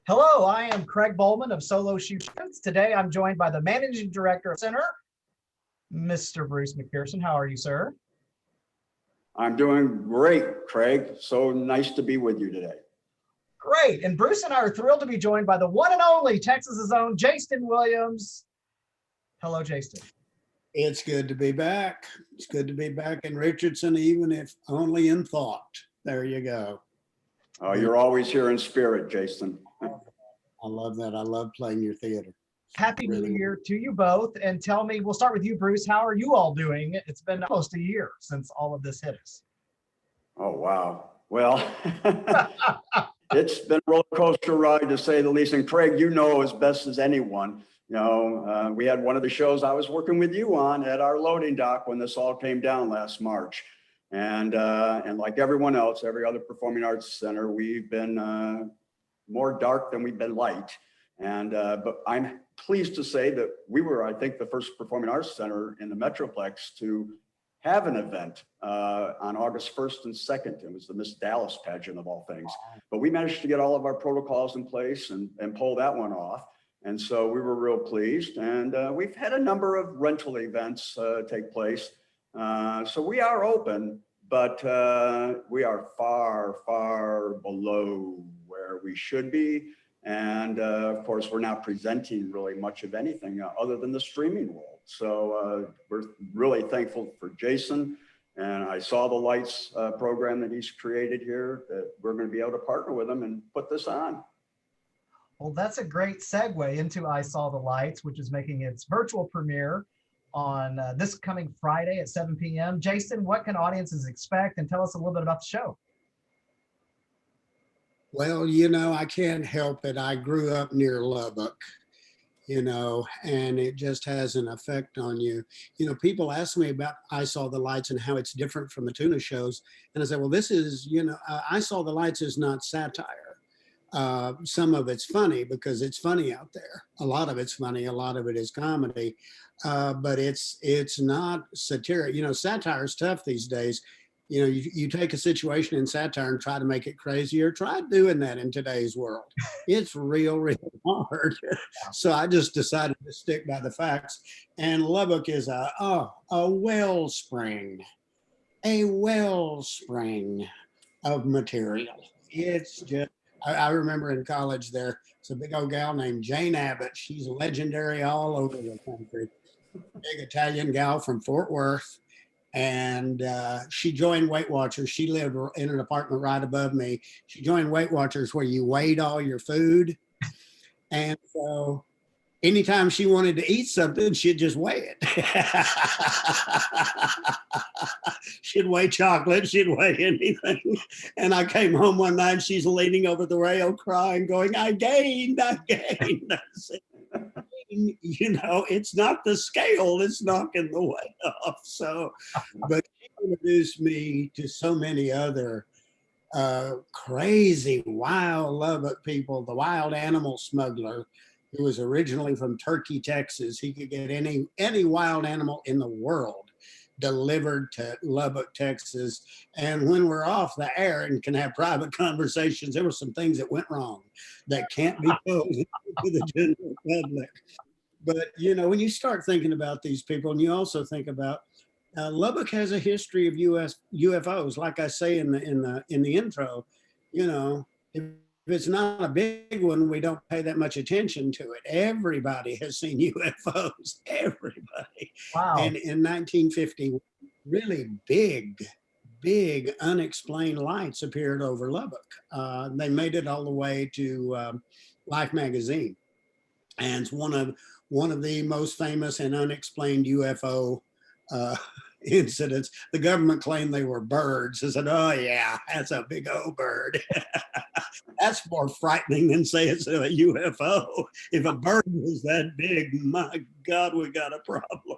Hello, I am Craig Bowman of Solo Shoot. Today I'm joined by the Managing Director of Center, Mr. Bruce McPherson. How are you, sir? I'm doing great, Craig. So nice to be with you today. Great. And Bruce and I are thrilled to be joined by the one and only Texas's own Jaston Williams. Hello, Jaston. It's good to be back. It's good to be back in Richardson, even if only in thought. There you go. Oh, you're always here in spirit, Jaston. I love that. I love playing your theater. Happy New Year to you both. And tell me, we'll start with you, Bruce. How are you all doing? It's been almost a year since all of this hit us. Oh, wow. Well, it's been a roller coaster ride to say the least. And Craig, you know as best as anyone, we had one of the shows I was working with you on at our loading dock when this all came down last March. And like everyone else, every other performing arts center, we've been more dark than we've been light. But I'm pleased to say that we were, I think, the first performing arts center in the Metroplex to have an event on August 1st and 2nd. It was the Miss Dallas pageant of all things. But we managed to get all of our protocols in place and pull that one off. And so we were real pleased. And we've had a number of rental events take place. So we are open, but we are far, far below where we should be. And of course, we're not presenting really much of anything other than the streaming world. So we're really thankful for Jason. And I saw the Lights program that he's created here, that we're going to be able to partner with him and put this on. Well, that's a great segue into I Saw the Lights, which is making its virtual premiere on this coming Friday at 7 p.m. Jason, what can audiences expect? And tell us a little bit about the show. Well, I can't help it. I grew up near Lubbock, and it just has an effect on you. People ask me about I Saw the Lights and how it's different from the tuna shows. And I say, well, this is, I Saw the Lights is not satire. Some of it's funny because it's funny out there. A lot of it's funny. A lot of it is comedy, but it's not satiric. Satire is tough these days. You take a situation in satire and try to make it crazier. Try doing that in today's world. It's real, real hard. So I just decided to stick by the facts. And Lubbock is a wellspring of material. It's just, I remember in college there's a big old gal named Jane Abbott. She's legendary all over the country. Big Italian gal from Fort Worth. And she joined Weight Watchers. She lived in an apartment right above me. She joined Weight Watchers where you weighed all your food. And so anytime she wanted to eat something, she'd just weigh it. She'd weigh chocolate, she'd weigh anything. And I came home one night, she's leaning over the rail crying, going, I gained. I said, it's not the scale that's knocking the weight off. So, but she introduced me to so many other crazy, wild Lubbock people. The wild animal smuggler, who was originally from Turkey, Texas. He could get any wild animal in the world delivered to Lubbock, Texas. And when we're off the air and can have private conversations, there were some things that went wrong that can't be told to the general public. But, when you start thinking about these people, and you also think about Lubbock has a history of UFOs. Like I say in the intro, if it's not a big one, we don't pay that much attention to it. Everybody has seen UFOs, everybody. Wow. And in 1950, really big unexplained lights appeared over Lubbock. They made it all the way to Life magazine. And it's one of the most famous and unexplained UFO incidents. The government claimed they were birds. I said, oh yeah, that's a big old bird. That's more frightening than say it's a UFO. If a bird was that big, my God, we got a problem.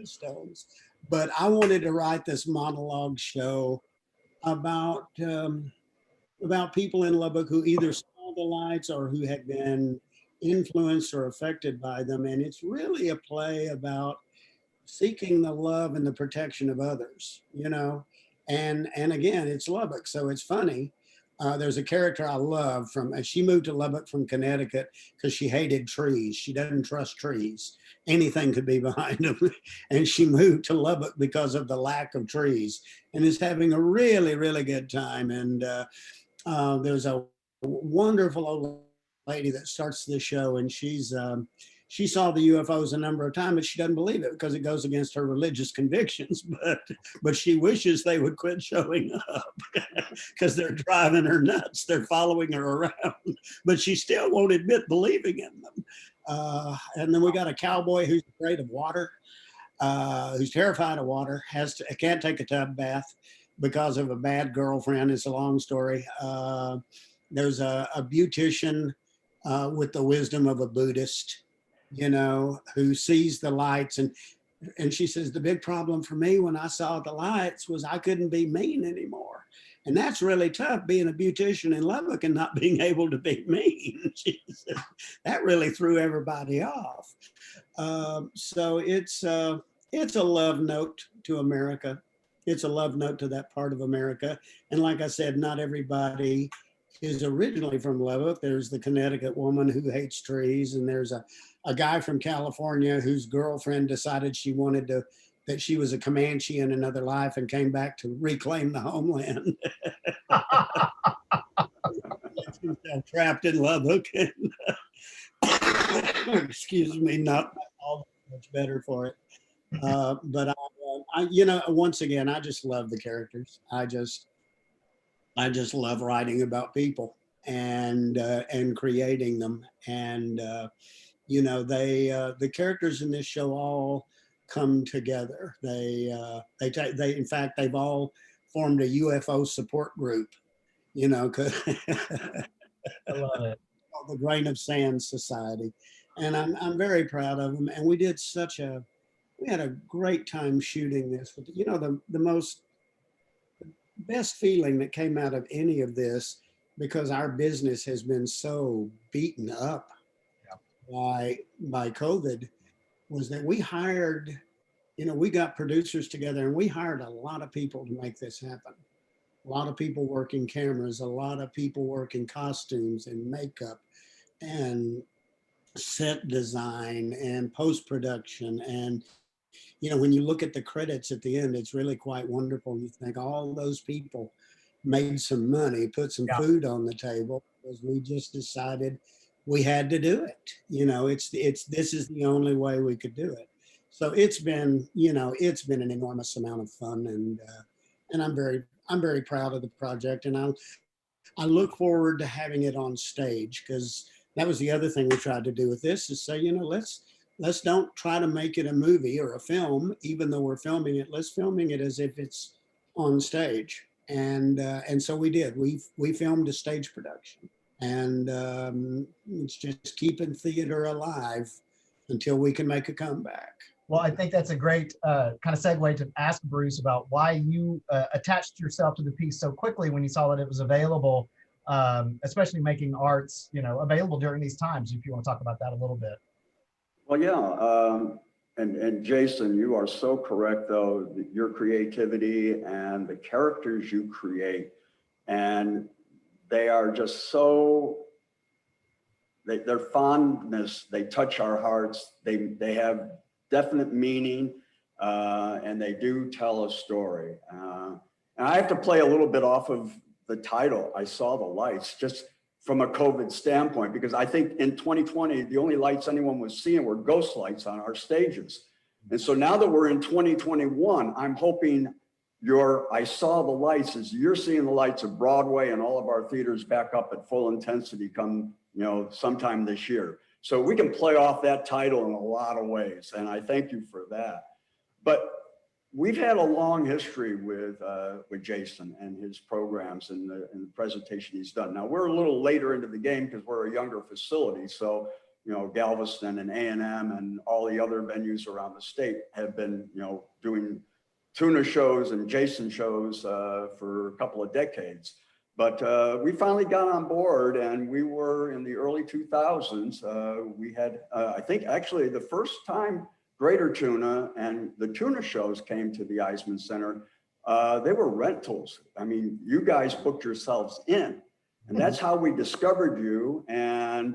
Stones. But I wanted to write this monologue show about people in Lubbock who either saw the lights or who had been influenced or affected by them. And it's really a play about seeking the love and the protection of others, And again, it's Lubbock, so it's funny. There's a character I love she moved to Lubbock from Connecticut because she hated trees. She doesn't trust trees. Anything could be behind them. And she moved to Lubbock because of the lack of trees and is having a really, really good time. And there's a wonderful old lady that starts the show, and she saw the UFOs a number of times, but she doesn't believe it because it goes against her religious convictions. But she wishes they would quit showing up because they're driving her nuts. They're following her around, but she still won't admit believing in them. And then we got a cowboy who's afraid of water, who's terrified of water, can't take a tub bath because of a bad girlfriend. It's a long story. There's a beautician with the wisdom of a Buddhist, who sees the lights. And she says, the big problem for me when I saw the lights was I couldn't be mean anymore. And that's really tough, being a beautician in Lubbock and not being able to be mean. She said, that really threw everybody off. So it's a love note to America. It's a love note to that part of America. And like I said, not everybody is originally from Lubbock. There's the Connecticut woman who hates trees, and there's a guy from California whose girlfriend decided that she was a Comanche in another life and came back to reclaim the homeland. Trapped in Lubbock. Excuse me, not all much better for it. But once again, I just love the characters. I just love writing about people and creating them. And the characters in this show all come together. In fact, they've all formed a UFO support group. I love it. The Grain of Sand Society, and I'm very proud of them. And we had a great time shooting this. But the best feeling that came out of any of this, because our business has been so beaten up by COVID, was that we hired, we got producers together and we hired a lot of people to make this happen. A lot of people working cameras, a lot of people working costumes and makeup and set design and post-production. And when you look at the credits at the end, it's really quite wonderful. You think all those people made some money, put some food on the table, because we just decided we had to do it. This is the only way we could do it. So it's been an enormous amount of fun, and I'm very proud of the project, and I look forward to having it on stage, because that was the other thing we tried to do with this, is say, let's don't try to make it a movie or a film, even though we're filming it. Let's filming it as if it's on stage. And so we did. We filmed a stage production, and it's just keeping theater alive until we can make a comeback. Well, I think that's a great kind of segue to ask Bruce about why you attached yourself to the piece so quickly when you saw that it was available, especially making arts, available during these times. If you want to talk about that a little bit. Well, yeah. And Jason, you are so correct, though, your creativity and the characters you create, and they are just their fondness, they touch our hearts. They have definite meaning, and they do tell a story. And I have to play a little bit off of the title, I Saw the Lights, just from a COVID standpoint, because I think in 2020, the only lights anyone was seeing were ghost lights on our stages. And so now that we're in 2021, I'm hoping I Saw the Lights is you're seeing the lights of Broadway and all of our theaters back up at full intensity come, sometime this year. So we can play off that title in a lot of ways, and I thank you for that. But we've had a long history with Jason and his programs and the presentation he's done. Now we're a little later into the game because we're a younger facility. So, Galveston and A&M and all the other venues around the state have been, doing tuna shows and Jason shows for a couple of decades. But we finally got on board, and we were in the early 2000s. We had, I think, actually the first time Greater Tuna and the tuna shows came to the Eisemann Center, they were rentals. I mean, you guys booked yourselves in. And that's how we discovered you. And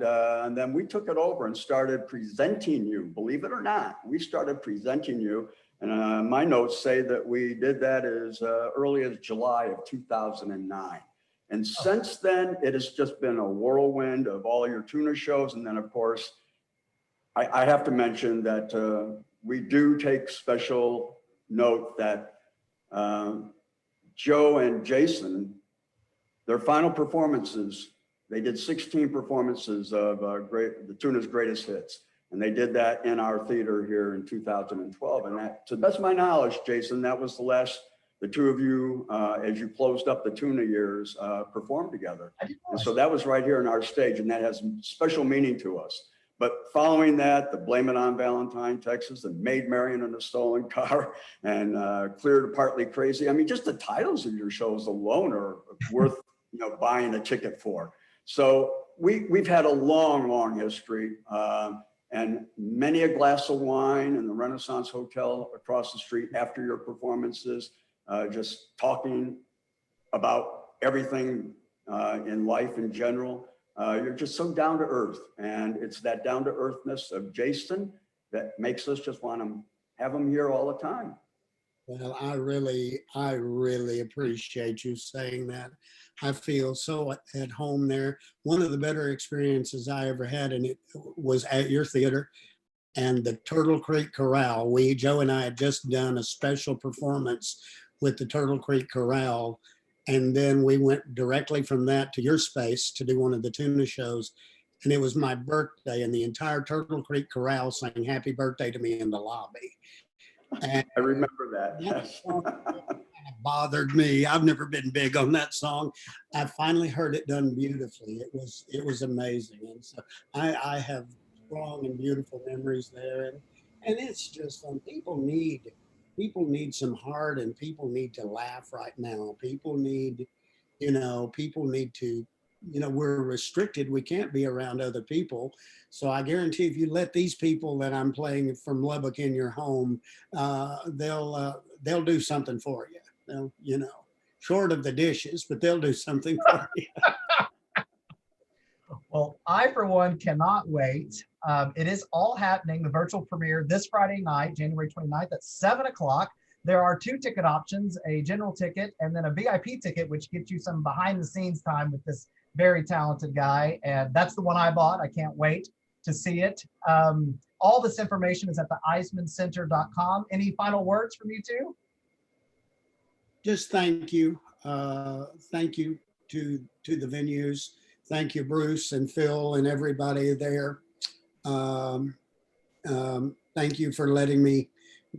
then we took it over and started presenting you, believe it or not. We started presenting you. And my notes say that we did that as early as July of 2009. And since then, it has just been a whirlwind of all your tuna shows. And then, of course, I have to mention that we do take special note that Joe and Jason, their final performances, they did 16 performances of the Tuna's Greatest Hits. And they did that in our theater here in 2012. And that, to the best of my knowledge, Jason, that was the last the two of you, as you closed up the Tuna years, performed together. And so that was right here in our stage, and that has special meaning to us. But following that, the Blame It on Valentine, Texas, and Maid Marian in a Stolen Car, and Clear to Partly Crazy. I mean, just the titles of your shows alone are worth buying a ticket for. So we've had a long, long history. And many a glass of wine in the Renaissance Hotel across the street after your performances, just talking about everything in life in general. You're just so down to earth, and it's that down to earthness of Jaston that makes us just want to have him here all the time. Well, I really appreciate you saying that. I feel so at home there. One of the better experiences I ever had, and it was at your theater and the Turtle Creek Corral. Joe and I had just done a special performance with the Turtle Creek Corral. And then we went directly from that to your space to do one of the Tuna shows. And it was my birthday, and the entire Turtle Creek Corral sang happy birthday to me in the lobby. And I remember that. Yes. Bothered me. I've never been big on that song. I finally heard it done beautifully. It was amazing. And so I have strong and beautiful memories there. And it's just fun. People need some heart, and people need to laugh right now. People need to, we're restricted. We can't be around other people. So I guarantee if you let these people that I'm playing from Lubbock in your home, they'll do something for you. Short of the dishes, but they'll do something for you. Well, I, for one, cannot wait. It is all happening, the virtual premiere this Friday night, January 29th at 7 o'clock. There are 2 ticket options, a general ticket and then a VIP ticket, which gets you some behind the scenes time with this very talented guy. And that's the one I bought. I can't wait to see it. All this information is at the EisemanCenter.com. Any final words from you two? Just thank you. Thank you to the venues. Thank you, Bruce and Phil and everybody there. Thank you for letting me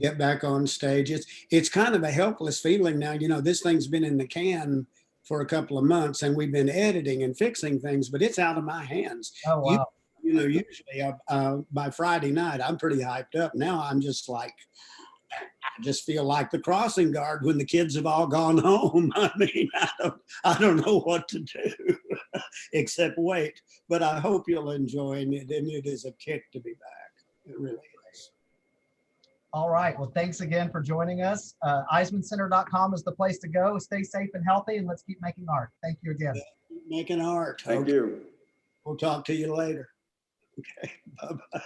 get back on stage. It's kind of a helpless feeling now. This thing's been in the can for a couple of months, and we've been editing and fixing things, but it's out of my hands. Oh, wow. Usually by Friday night, I'm pretty hyped up. Now I'm just like, I just feel like the crossing guard when the kids have all gone home. I mean, I don't know what to do except wait, but I hope you'll enjoy it. And it is a kick to be back. It really is. All right. Well, thanks again for joining us. EisemanCenter.com is the place to go. Stay safe and healthy, and let's keep making art. Thank you again. Keep making art. Thank you. We'll talk to you later. Okay. Bye-bye.